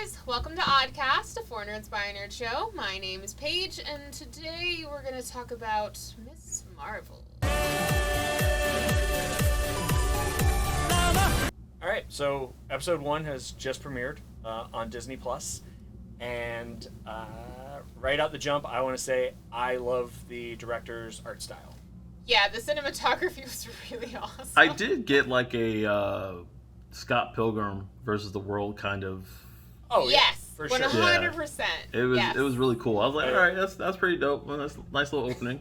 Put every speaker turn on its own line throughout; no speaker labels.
guys, welcome to Oddcast, a For Nerds by Nerd show. My name is Paige, and today we're going to talk about Miss Marvel.
Alright, so episode 1 has just premiered on Disney Plus, and right out the jump, I want to say I love the director's art style.
Yeah, the cinematography was really awesome.
I did get like a Scott Pilgrim versus the World kind of.
Oh
yes,
yeah, for sure.
100%.
It was
yes.
It was really cool. I was like, all right, that's pretty dope. Well, that's a nice little opening.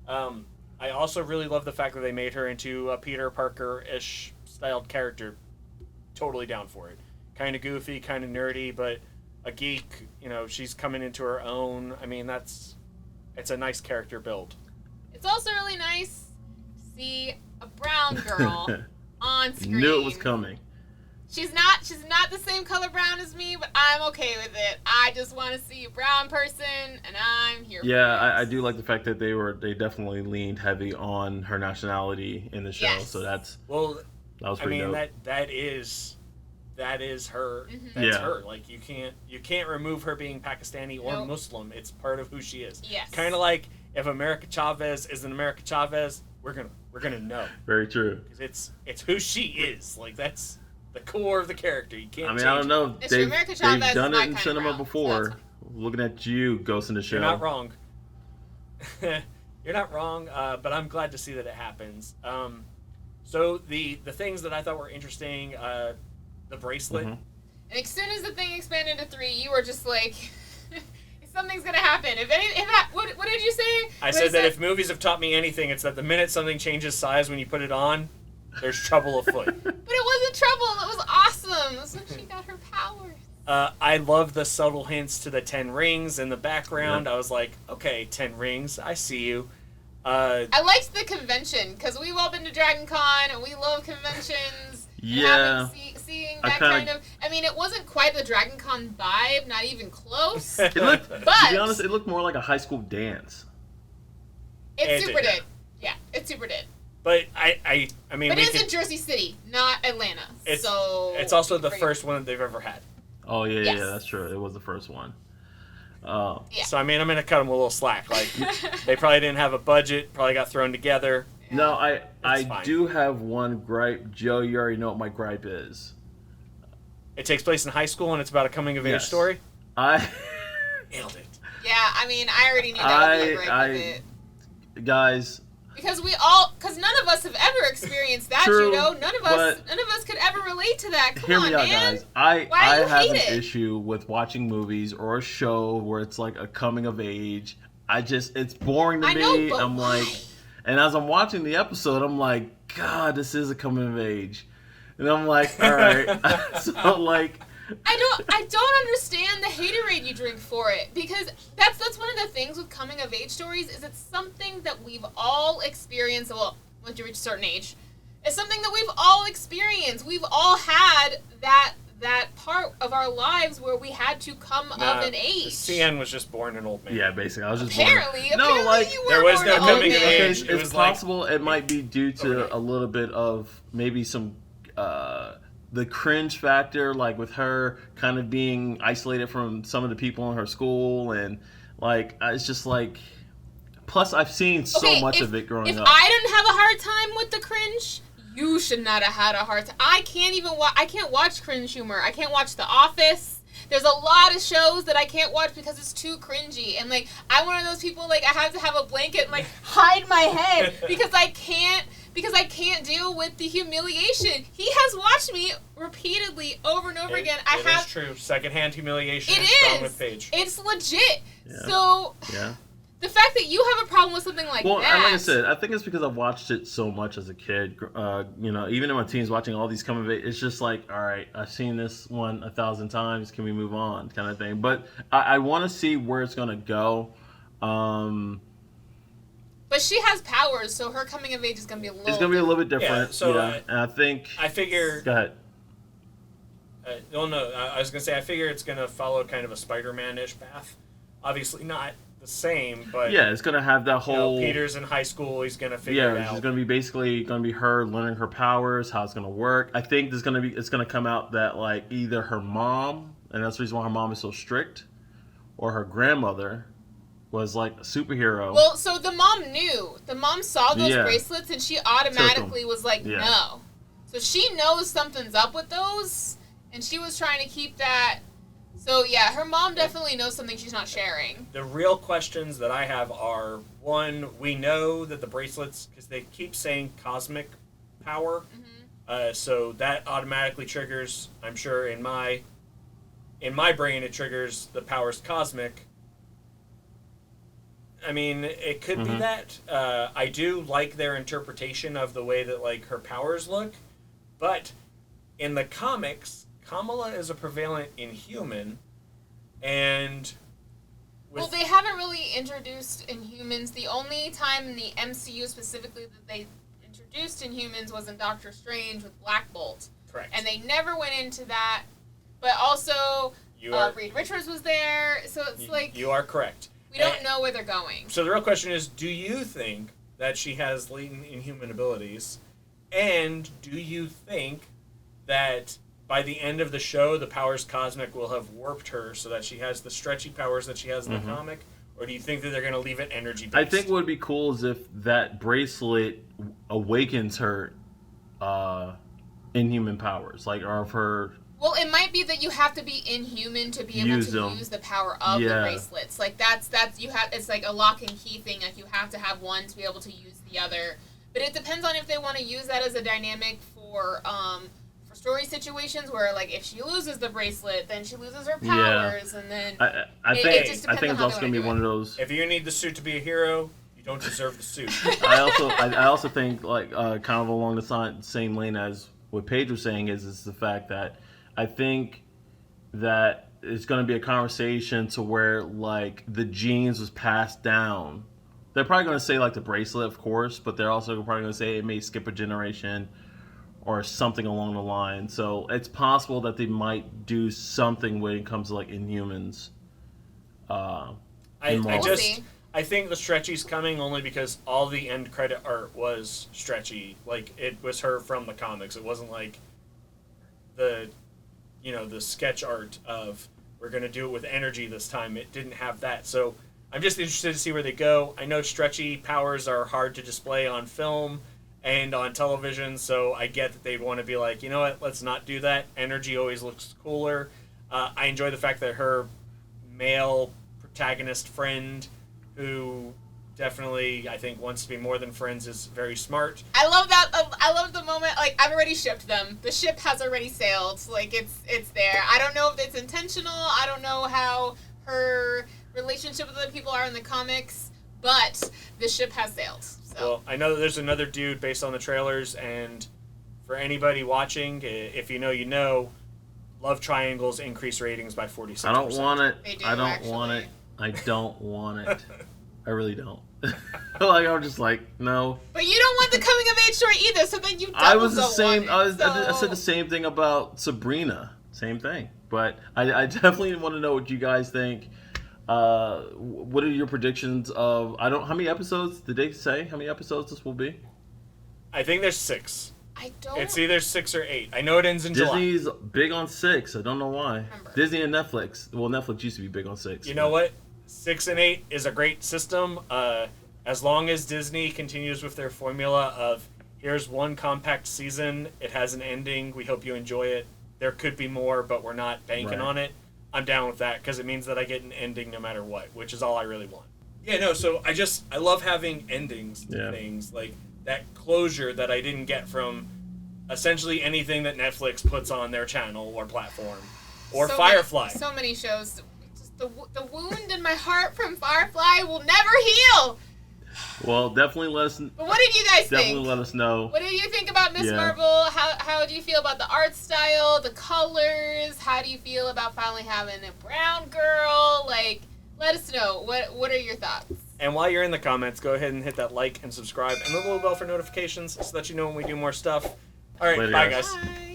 I also really love the fact that they made her into a Peter Parker-ish styled character. Totally down for it. Kind of goofy, kind of nerdy, but a geek. You know, she's coming into her own. I mean, it's a nice character build.
It's also really nice to see a brown girl on screen.
Knew it was coming.
She's not the same color brown as me, but I'm okay with it. I just want to see a brown person, and I'm here for it.
Yeah, I do like the fact that they definitely leaned heavy on her nationality in the show.
Yes.
So that was
I
pretty
mean,
dope.
that is her.
Mm-hmm.
That's
Yeah.
her. Like you can't remove her being Pakistani or
Nope.
Muslim. It's part of who she is.
Yes.
Kind of like if America Chavez is an America Chavez, we're gonna know.
Very true.
It's who she is. Like that's the core of the character. You can't.
I mean,
change
I don't know.
It's true. America Chavez
They've done
is my
it in
kind of
cinema
brown, so
before.
that's
Looking at you, Ghost in the Shell.
You're not wrong. You're not wrong. But I'm glad to see that it happens. So the things that I thought were interesting, the bracelet.
Mm-hmm.
And as soon as the thing expanded to 3, you were just like, something's gonna happen. What did you say?
I said that if movies have taught me anything, it's that the minute something changes size when you put it on, there's trouble afoot.
But it wasn't trouble. It was awesome. That's when she got her powers.
I love the subtle hints to the 10 rings in the background.
Yep.
I was like, okay, 10 rings, I see you.
I liked the convention because we've all been to Dragon Con and we love conventions.
Yeah.
Seeing
I
that
kinda-
kind of. I mean, it wasn't quite the Dragon Con vibe, not even close.
It looked,
But
to be honest, it looked more like a high school dance.
it
It
super
did.
did. Yeah, it super did.
But I mean,
But
we
it's
could,
in Jersey City, not Atlanta.
it's
so
also the first one that they've ever had.
Oh yeah,
Yes.
yeah, that's true. It was the first one.
Yeah.
So I mean, I'm gonna cut them a little slack. Like they probably didn't have a budget, probably got thrown together.
No, I
fine.
do have one gripe. Joe, you already know what my gripe is.
It takes place in high school and it's about a coming of age
Yes.
story.
I
Nailed it.
Yeah, I mean, I already knew that would be a gripe with it.
guys,
Because none of us have ever experienced that,
True,
you know? None of us
but-
could ever relate to that. Come
hear
on,
me out,
man.
guys. I
Why do you
have
hate
an
it?
issue with watching movies or a show where it's like a coming of age. It's boring to
I
me.
know, but
I'm
why?
like, and as I'm watching the episode, I'm like, God, this is a coming of age, and I'm like, all right, so like.
I don't understand the haterade you drink for it, because that's one of the things with coming of age stories is it's something that we've all experienced. Well, once you reach a certain age, it's something that we've all experienced. We've all had that part of our lives where we had to come of an age.
CN was just born an old man.
Yeah, basically, I was just
Apparently,
no, like
you were
there was
born
no
an old
coming of
man.
okay,
age. It
it's
was like-
possible it might be due to
overnight.
a little bit of maybe some the cringe factor, like with her kind of being isolated from some of the people in her school, and like it's just like. Plus, I've seen so much of it growing
if
up.
I didn't have a hard time with the cringe, you should not have had a hard time. I can't watch cringe humor. I can't watch The Office. There's a lot of shows that I can't watch because it's too cringy. And like I'm one of those people, like I have to have a blanket and like hide my head because I can't deal with the humiliation. He has watched me repeatedly over and over again.
It is true. Secondhand humiliation.
It
is strong
is.
with Paige.
It's legit.
Yeah.
So
Yeah.
the fact that you have a problem with something like
Well,
that.
like I said, I think it's because I've watched it so much as a kid. You know, even in my teens, watching all these come of age, it's just like, all right, I've seen this one 1,000 times. Can we move on, kind of thing. But I want to see where it's gonna go.
But she has powers, so her coming of age is gonna be a little.
It's gonna be a little bit different.
Yeah, so,
and I think.
I figure.
Go ahead.
I was gonna say I figure it's gonna follow kind of a Spider-Man-ish path. Obviously not the same, but
Yeah, it's gonna have that whole.
Peter's in high school. He's gonna figure it out.
She's gonna be basically gonna be her learning her powers, how it's gonna work. I think it's gonna come out that like either her mom, and that's the reason why her mom is so strict, or her grandmother was like a superhero.
Well, so the mom knew. The mom saw those bracelets, and she automatically was like, no. So she knows something's up with those, and she was trying to keep that. So, yeah, her mom definitely knows something she's not sharing.
The real questions that I have are, one, we know that the bracelets, because they keep saying cosmic power, so that automatically triggers, I'm sure in my brain it triggers the power's cosmic. I mean, it could be that. I do like their interpretation of the way that, like, her powers look. But in the comics, Kamala is a prevalent Inhuman. And...
Well, they haven't really introduced Inhumans. The only time in the MCU specifically that they introduced Inhumans was in Doctor Strange with Black Bolt.
Correct.
And they never went into that. But also, Reed Richards was there. So it's like...
You are correct.
We don't know where they're going.
So the real question is, do you think that she has latent inhuman abilities? And do you think that by the end of the show, the powers cosmic will have warped her so that she has the stretchy powers that she has in the comic? Or do you think that they're going to leave it energy-based?
I think what would be cool is if that bracelet awakens her inhuman powers, like, or of her...
Well, it might be that you have to be inhuman to be able to use the power of the bracelets. Like that's you have. It's like a lock and key thing. Like you have to have one to be able to use the other. But it depends on if they want to use that as a dynamic for story situations where, like, if she loses the bracelet, then she loses her powers, and then
I think
it's
also going to be one of those.
If you need the suit to be a hero, you don't deserve the suit.
I also think, like, kind of along the same lane as what Paige was saying is the fact that I think that it's going to be a conversation to where, like, the genes was passed down. They're probably going to say, like, the bracelet, of course, but they're also probably going to say it may skip a generation or something along the line. So it's possible that they might do something when it comes to, like, Inhumans.
I think the stretchy's coming only because all the end credit art was stretchy. Like, it was her from the comics. It wasn't like the sketch art of we're going to do it with energy this time. It didn't have that. So I'm just interested to see where they go. I know stretchy powers are hard to display on film and on television, so I get that they'd want to be like, you know what, let's not do that. Energy always looks cooler. I enjoy the fact that her male protagonist friend, who definitely, I think, wants to be more than friends, is very smart.
I love that. I love the moment. Like, I've already shipped them. The ship has already sailed. Like, it's there. I don't know if it's intentional. I don't know how her relationship with other people are in the comics, but the ship has sailed. So.
Well, I know that there's another dude based on the trailers, and for anybody watching, if you know, love triangles increase ratings by 46%.
I don't want it.
They do,
I don't want it. I don't want it. I really don't. Like, I'm just like, no.
But you don't want the coming of age story either, so then you don't
I was the same.
Want it,
I said the same thing about Sabrina. Same thing. But I definitely want to know what you guys think. What are your predictions of? How many episodes did they say? How many episodes this will be?
I think there's 6.
I don't.
It's either 6 or 8. I know it ends in
Disney's
July.
big on 6. I don't know why.
Remember.
Disney and Netflix. Well, Netflix used to be big on 6.
You know what? 6 and 8 is a great system. As long as Disney continues with their formula of here's one compact season, it has an ending, we hope you enjoy it. There could be more, but we're not banking on it. I'm down with that because it means that I get an ending no matter what, which is all I really want. Yeah, no, so I love having endings to things, like that closure that I didn't get from essentially anything that Netflix puts on their channel or platform. Or Firefly.
So many shows. Just the wound in my heart from Firefly will never heal.
Well, definitely let us.
But what did you guys think?
Definitely let us know.
What did you think about Miss Marvel? How do you feel about the art style, the colors? How do you feel about finally having a brown girl? Like, let us know. What are your thoughts?
And while you're in the comments, go ahead and hit that like and subscribe and the little bell for notifications so that you know when we do more stuff. All right,
Later,
bye
guys.
guys.
Bye.